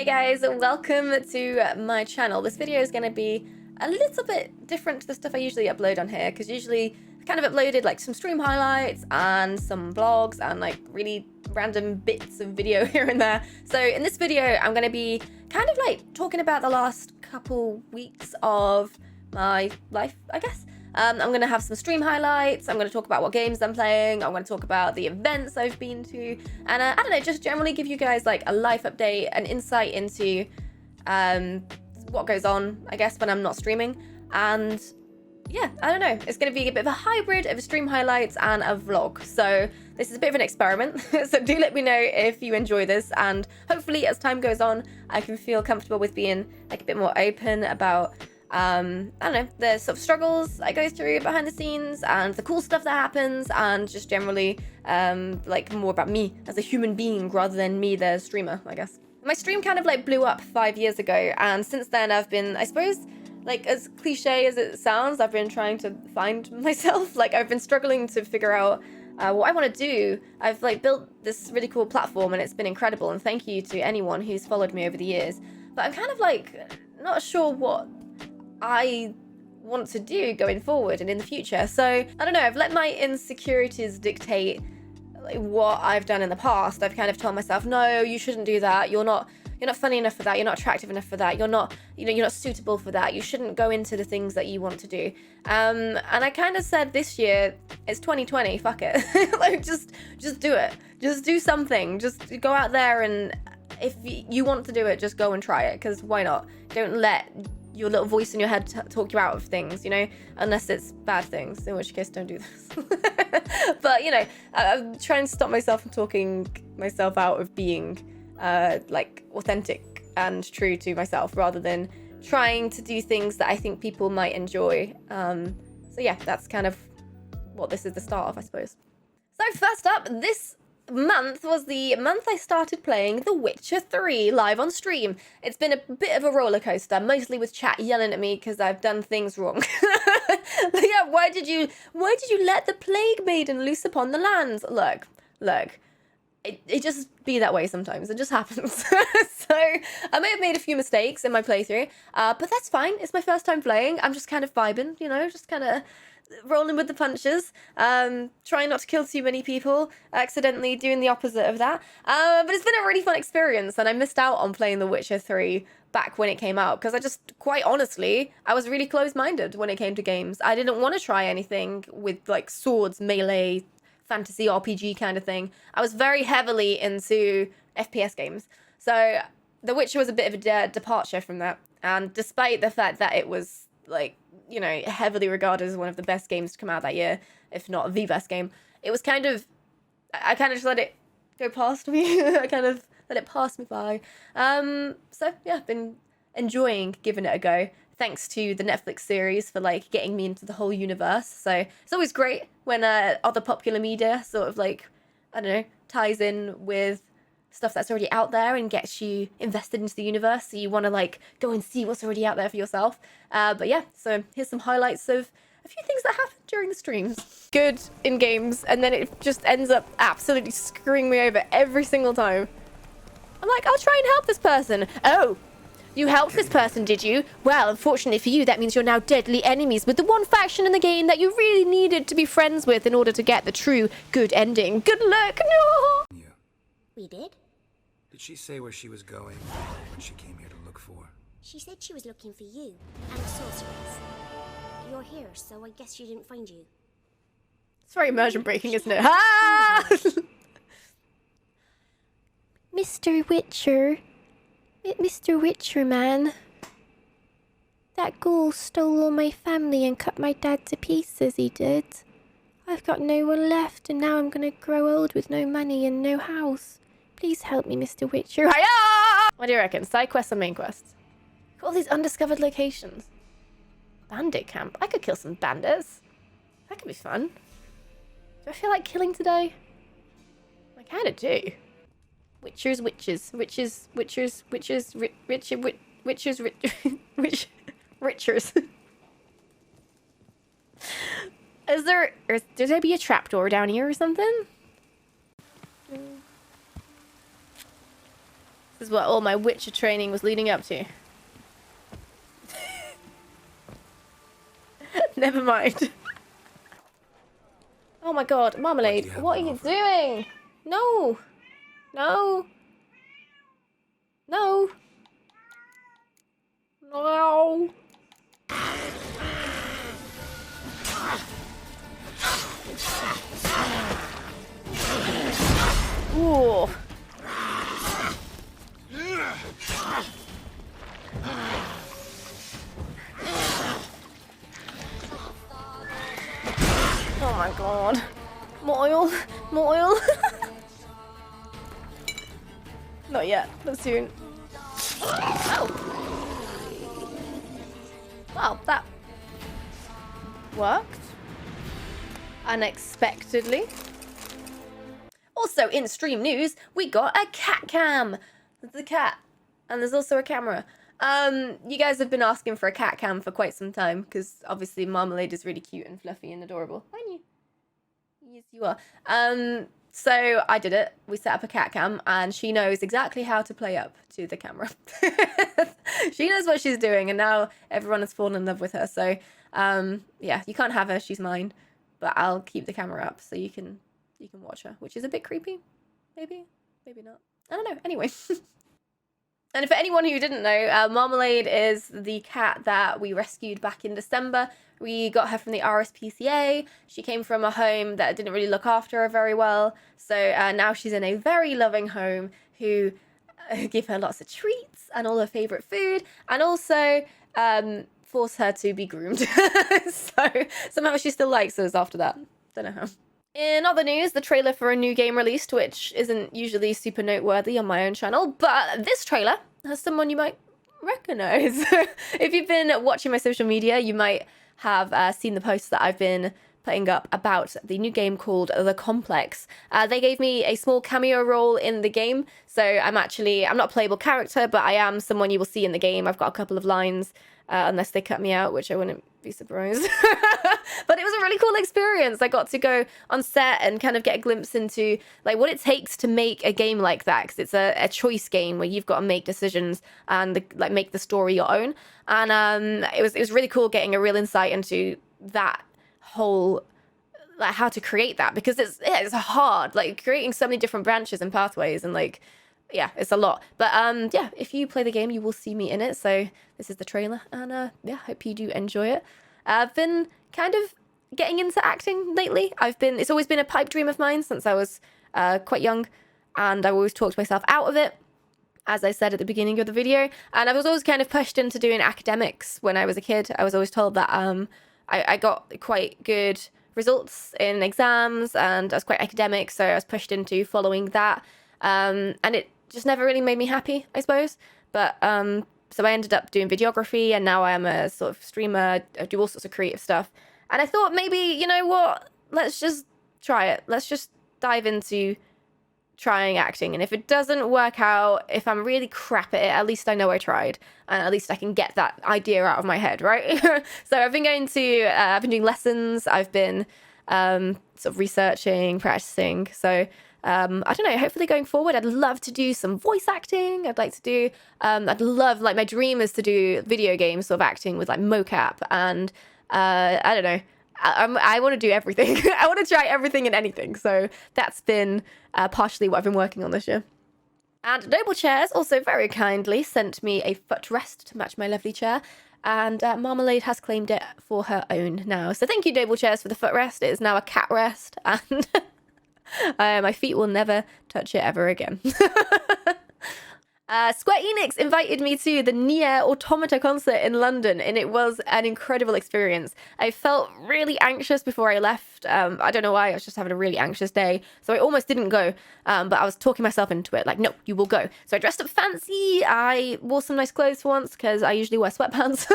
Hey guys, welcome to my channel. This video is going to be a little bit different to the stuff I usually upload on here, because usually I kind of uploaded like some stream highlights and some vlogs and like really random bits of video here and there. So in this video I'm going to be kind of like talking about the last couple weeks of my life, I guess. I'm going to have some stream highlights, I'm going to talk about what games I'm playing, I'm going to talk about the events I've been to, and I don't know, just generally give you guys like a life update, an insight into what goes on, I guess, when I'm not streaming. And yeah, I don't know, it's going to be a bit of a hybrid of stream highlights and a vlog. So this is a bit of an experiment, so do let me know if you enjoy this, and hopefully as time goes on, I can feel comfortable with being like a bit more open about I don't know, the sort of struggles I go through behind the scenes and the cool stuff that happens, and just generally like more about me as a human being rather than me the streamer, I guess. My stream kind of like blew up 5 years ago, and since then I've been, I suppose, like as cliche as it sounds, I've been trying to find myself. Like I've been struggling to figure out what I want to do. I've like built this really cool platform and it's been incredible, and thank you to anyone who's followed me over the years. But I'm kind of like not sure what I want to do going forward and in the future. So I don't know, I've let my insecurities dictate like what I've done in the past. I've kind of told myself, no, you shouldn't do that, you're not funny enough for that, you're not attractive enough for that, you're not suitable for that, you shouldn't go into the things that you want to do. And I kind of said this year, it's 2020, fuck it. Like just do it, just do something, just go out there, and if you want to do it, just go and try it, because why not? Don't let your little voice in your head talk you out of things, you know, unless it's bad things, in which case don't do this. But you know, I'm trying to stop myself from talking myself out of being like authentic and true to myself, rather than trying to do things that I think people might enjoy. So yeah, that's kind of what this is the start of, I suppose. So first up, this month was the month I started playing The Witcher 3 live on stream. It's been a bit of a roller coaster, mostly with chat yelling at me because I've done things wrong. Yeah, why did you let the plague maiden loose upon the lands? Look, it just be that way sometimes. It just happens. So I may have made a few mistakes in my playthrough, but that's fine. It's my first time playing. I'm just kind of vibing, you know, just kind of rolling with the punches, trying not to kill too many people, accidentally doing the opposite of that. But it's been a really fun experience, and I missed out on playing The Witcher 3 back when it came out, because I just, quite honestly, I was really closed-minded when it came to games. I didn't want to try anything with like swords, melee, fantasy RPG kind of thing. I was very heavily into FPS games. So The Witcher was a bit of a departure from that, and despite the fact that it was like, you know, heavily regarded as one of the best games to come out that year, if not the best game, it was kind of, I kind of just let it go past me. I kind of let it pass me by. So yeah, I've been enjoying giving it a go, thanks to the Netflix series for like getting me into the whole universe. So it's always great when other popular media sort of like, I don't know, ties in with stuff that's already out there and gets you invested into the universe, so you want to like go and see what's already out there for yourself. But yeah, so here's some highlights of a few things that happened during the streams. Good in games, and then it just ends up absolutely screwing me over every single time. I'm like, I'll try and help this person. Oh, you helped this person, did you? Well, unfortunately for you, that means you're now deadly enemies with the one faction in the game that you really needed to be friends with in order to get the true good ending. Good luck. No. We did? Did she say where she was going when she came here to look for? She said she was looking for you and a sorceress. You're here, so I guess she didn't find you. It's very immersion breaking, isn't it? Ah! Mr. Witcher. Mr. Witcher, man. That ghoul stole all my family and cut my dad to pieces, he did. I've got no one left, and now I'm gonna grow old with no money and no house. Please help me, Mr. Witcher. Hiya! What do you reckon? Side quests or main quests? All these undiscovered locations. Bandit camp. I could kill some bandits. That could be fun. Do I feel like killing today? I kind of do. Witchers. Richers. Is there be a trapdoor down here or something? This is what all my Witcher training was leading up to. Never mind. Oh my god, Marmalade, what are you doing? No. No. No. No. Ooh. Oh my god. More oil. More oil. Not yet, but soon. Oh. Well, that worked. Unexpectedly. Also, in stream news, we got a cat cam. There's a cat. And there's also a camera. You guys have been asking for a cat cam for quite some time, because obviously Marmalade is really cute and fluffy and adorable. Aren't you? Yes, you are. So I did it. We set up a cat cam, and she knows exactly how to play up to the camera. She knows what she's doing, and now everyone has fallen in love with her. So, yeah, you can't have her. She's mine. But I'll keep the camera up so you can watch her, which is a bit creepy. Maybe not. I don't know. Anyway. And for anyone who didn't know, Marmalade is the cat that we rescued back in December. We got her from the RSPCA. She came from a home that didn't really look after her very well. So now she's in a very loving home who give her lots of treats and all her favourite food. And also force her to be groomed. So somehow she still likes us after that. Don't know how. In other news, the trailer for a new game released, which isn't usually super noteworthy on my own channel, but this trailer has someone you might recognize. If you've been watching my social media, you might have seen the posts that I've been putting up about the new game called The Complex. They gave me a small cameo role in the game, so I'm not a playable character, but I am someone you will see in the game. I've got a couple of lines, unless they cut me out, which I wouldn't be surprised. But it was a really cool experience. I got to go on set and kind of get a glimpse into like what it takes to make a game like that, because it's a choice game where you've got to make decisions and make the story your own. And it was really cool getting a real insight into that whole how to create that, because it's hard, like creating so many different branches and pathways, and yeah, it's a lot. But yeah, if you play the game, you will see me in it. So this is the trailer, and yeah, hope you do enjoy it. I've been kind of getting into acting lately. It's always been a pipe dream of mine since I was quite young, and I always talked myself out of it, as I said at the beginning of the video. And I was always kind of pushed into doing academics when I was a kid. I was always told that I got quite good results in exams, and I was quite academic, so I was pushed into following that. And it just never really made me happy, I suppose. But so I ended up doing videography, and now I am a sort of streamer. I do all sorts of creative stuff. And I thought maybe, you know what, let's just try it. Let's just dive into trying acting. And if it doesn't work out, if I'm really crap at it, at least I know I tried, and at least I can get that idea out of my head, right? So I've been I've been doing lessons. I've been sort of researching, practicing. So I don't know, hopefully going forward, I'd love to do some voice acting. I'd like to do, I'd love, my dream is to do video games sort of acting with mocap, and I don't know. I want to do everything. I want to try everything and anything. So that's been partially what I've been working on this year. And Noble Chairs also very kindly sent me a footrest to match my lovely chair. And Marmalade has claimed it for her own now. So thank you, Noble Chairs, for the footrest. It is now a cat rest. And my feet will never touch it ever again. Square Enix invited me to the Nier Automata concert in London, and it was an incredible experience. I felt really anxious before I left. I don't know why, I was just having a really anxious day, so I almost didn't go, but I was talking myself into it, no, you will go. So I dressed up fancy, I wore some nice clothes for once, because I usually wear sweatpants.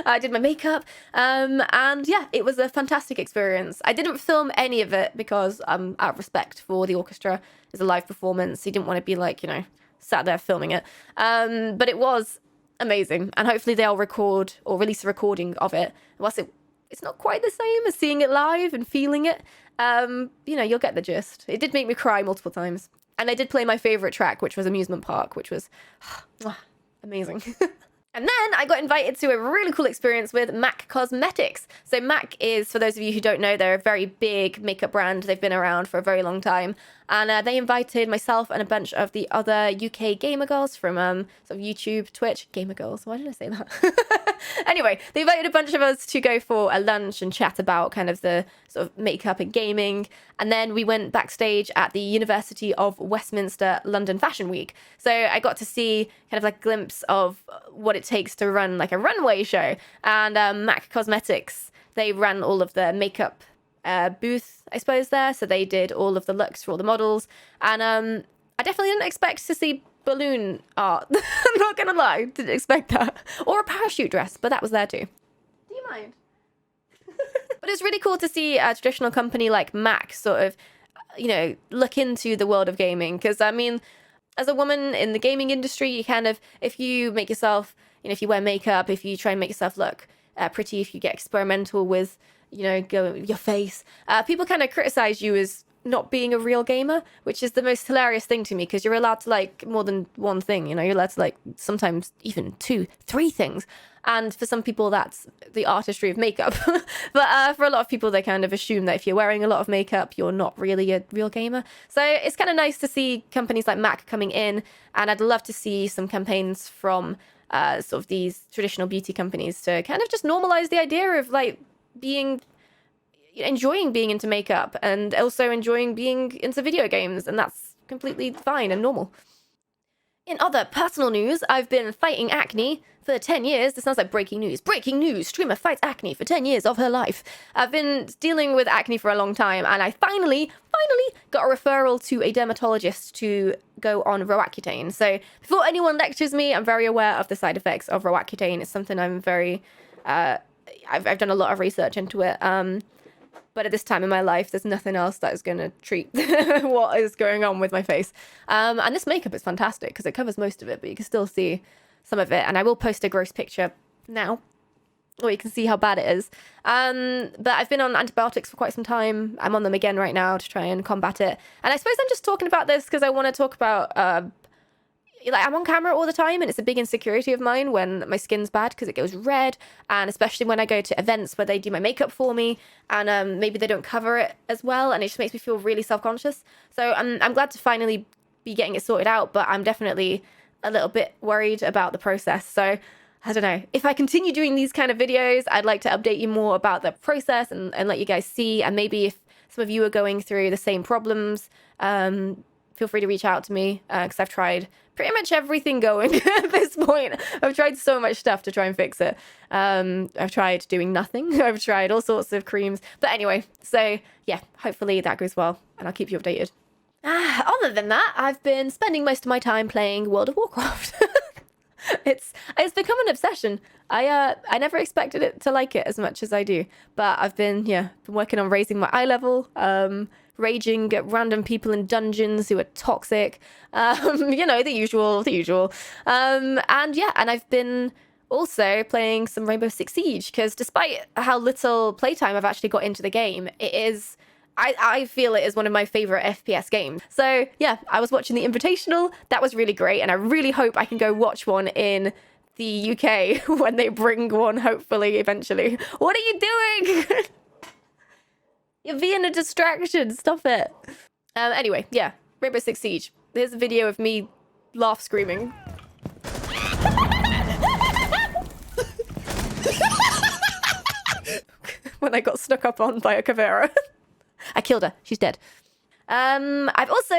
I did my makeup, and yeah, it was a fantastic experience. I didn't film any of it because out of respect for the orchestra. It's a live performance, so you didn't want to be sat there filming it, but it was amazing, and hopefully they'll record or release a recording of it. Whilst it's not quite the same as seeing it live and feeling it, you'll get the gist. It did make me cry multiple times. And I did play my favorite track, which was Amusement Park, which was amazing. And then I got invited to a really cool experience with MAC Cosmetics. So MAC is, for those of you who don't know, they're a very big makeup brand. They've been around for a very long time. And they invited myself and a bunch of the other UK gamer girls from sort of YouTube, Twitch. Gamer girls, why did I say that? Anyway, they invited a bunch of us to go for a lunch and chat about kind of the sort of makeup and gaming. And then we went backstage at the University of Westminster London Fashion Week. So I got to see kind of like a glimpse of what it takes to run like a runway show. And MAC Cosmetics, they ran all of the makeup booth, I suppose, there. So they did all of the looks for all the models. And I definitely didn't expect to see balloon art. I'm not gonna lie, didn't expect that. Or a parachute dress, but that was there too. Do you mind? But it's really cool to see a traditional company like MAC sort of, you know, look into the world of gaming. Because, I mean, as a woman in the gaming industry, you kind of, if you make yourself, you know, if you wear makeup, if you try and make yourself look pretty, if you get experimental with, you know, your face, people kind of criticize you as not being a real gamer, which is the most hilarious thing to me, because you're allowed to like more than one thing, you know, you're allowed to like sometimes even 2, 3 things. And for some people, that's the artistry of makeup. But for a lot of people, they kind of assume that if you're wearing a lot of makeup, you're not really a real gamer. So it's kind of nice to see companies like MAC coming in. And I'd love to see some campaigns from sort of these traditional beauty companies to kind of just normalize the idea of like enjoying being into makeup and also enjoying being into video games. And that's completely fine and normal. In other personal news, I've been fighting acne for 10 years. This sounds like breaking news. Breaking news! Streamer fights acne for 10 years of her life. I've been dealing with acne for a long time, and I finally got a referral to a dermatologist to go on Roaccutane. So before anyone lectures me, I'm very aware of the side effects of Roaccutane. It's something I'm very... I've done a lot of research into it. But at this time in my life, there's nothing else that is going to treat what is going on with my face. And this makeup is fantastic because it covers most of it, but you can still see some of it. And I will post a gross picture now, or you can see how bad it is. But I've been on antibiotics for quite some time. I'm on them again right now to try and combat it. And I suppose I'm just talking about this because I want to talk about... like I'm on camera all the time, and it's a big insecurity of mine when my skin's bad because it goes red, and especially when I go to events where they do my makeup for me and maybe they don't cover it as well, and it just makes me feel really self-conscious. So I'm glad to finally be getting it sorted out, but I'm definitely a little bit worried about the process. So I don't know, if I continue doing these kind of videos, I'd like to update you more about the process and let you guys see. And maybe if some of you are going through the same problems, feel free to reach out to me because I've tried pretty much everything going at this point. I've tried so much stuff to try and fix it. I've tried doing nothing. I've tried all sorts of creams. But anyway, so yeah, hopefully that goes well and I'll keep you updated. Other than that, I've been spending most of my time playing World of Warcraft. It's become an obsession. I never expected it to like it as much as I do. But I've been working on raising my eye level, raging at random people in dungeons who are toxic, you know, the usual. And I've been also playing some Rainbow Six Siege, because despite how little playtime I've actually got into the game, it is, I feel it is one of my favorite FPS games. So yeah, I was watching the Invitational. That was really great, and I really hope I can go watch one in the UK when they bring one, hopefully, eventually. What are you doing? You're being a distraction. Stop it. Anyway, yeah, Rainbow Six Siege. Here's a video of me laugh screaming. When I got snuck up on by a Caveira. I killed her. She's dead. I've also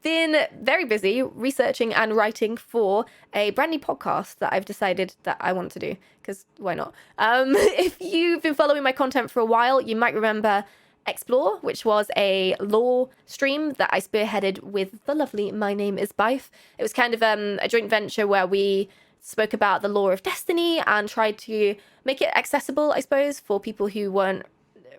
been very busy researching and writing for a brand new podcast that I've decided that I want to do, because why not? If you've been following my content for a while, you might remember Explore, which was a lore stream that I spearheaded with the lovely My Name is Bife. It was kind of a joint venture where we spoke about the lore of Destiny and tried to make it accessible, I suppose, for people who weren't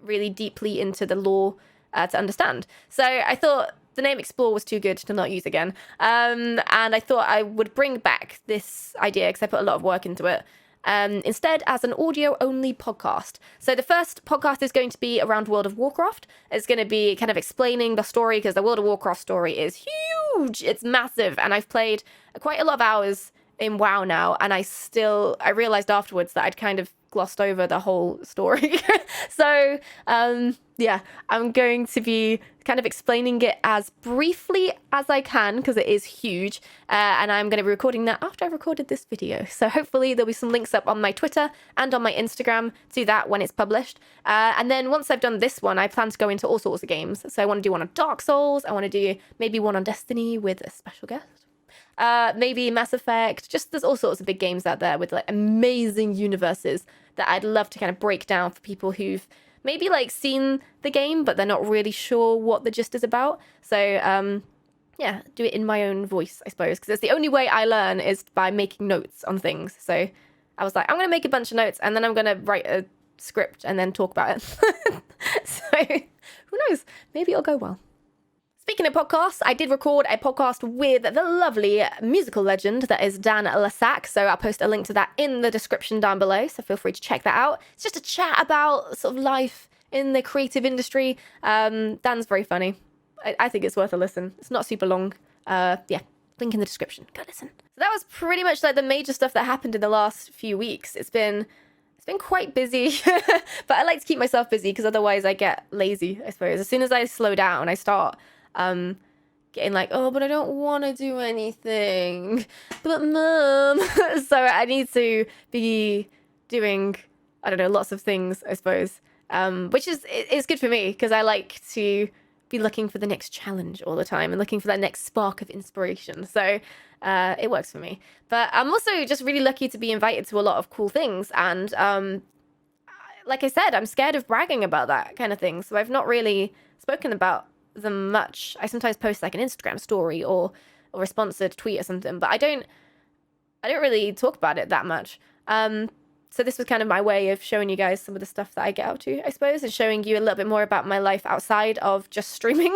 really deeply into the lore to understand. So I thought the name Explore was too good to not use again. And I thought I would bring back this idea because I put a lot of work into it. instead as an audio-only podcast. So the first podcast is going to be around World of Warcraft. It's going to be kind of explaining the story, because the World of Warcraft story is huge. It's massive, and I've played quite a lot of hours in WoW now, and I realized afterwards that I'd kind of glossed over the whole story. So yeah, I'm going to be kind of explaining it as briefly as I can, because it is huge, and I'm going to be recording that after I've recorded this video. So hopefully there'll be some links up on my Twitter and on my Instagram to that when it's published. And then once I've done this one, I plan to go into all sorts of games. So I want to do one on Dark Souls, I want to do maybe one on Destiny with a special guest. Maybe Mass Effect. Just there's all sorts of big games out there with like amazing universes that I'd love to kind of break down for people who've maybe like seen the game but they're not really sure what the gist is about. So yeah, do it in my own voice, I suppose, because it's the only way I learn is by making notes on things. So I was like, I'm gonna make a bunch of notes and then I'm gonna write a script and then talk about it. So who knows, maybe it'll go well. Speaking of podcasts, I did record a podcast with the lovely musical legend that is Dan Lasac, so I'll post a link to that in the description down below, so feel free to check that out. It's just a chat about sort of life in the creative industry. Dan's very funny. I think it's worth a listen. It's not super long. Yeah, link in the description. Go listen. So that was pretty much like the major stuff that happened in the last few weeks. It's been quite busy, but I like to keep myself busy because otherwise I get lazy, I suppose. As soon as I slow down, I start getting like, oh, but I don't want to do anything, but mum. So I need to be doing, I don't know, lots of things, I suppose, which is good for me because I like to be looking for the next challenge all the time and looking for that next spark of inspiration. So it works for me. But I'm also just really lucky to be invited to a lot of cool things. And like I said, I'm scared of bragging about that kind of thing. So I've not really spoken about them much. I sometimes post like an Instagram story or a sponsored tweet or something, but I don't really talk about it that much. So this was kind of my way of showing you guys some of the stuff that I get up to, I suppose, and showing you a little bit more about my life outside of just streaming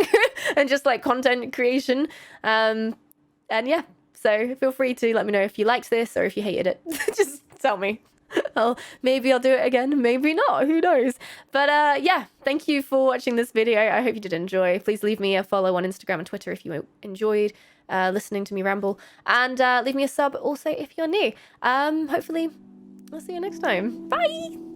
and just like content creation. And yeah, so feel free to let me know if you liked this or if you hated it. Just tell me. Maybe I'll do it again, maybe not, who knows. But yeah, thank you for watching this video. I hope you did enjoy. Please leave me a follow on Instagram and Twitter if you enjoyed listening to me ramble, and leave me a sub also if you're new. Hopefully I'll see you next time. Bye.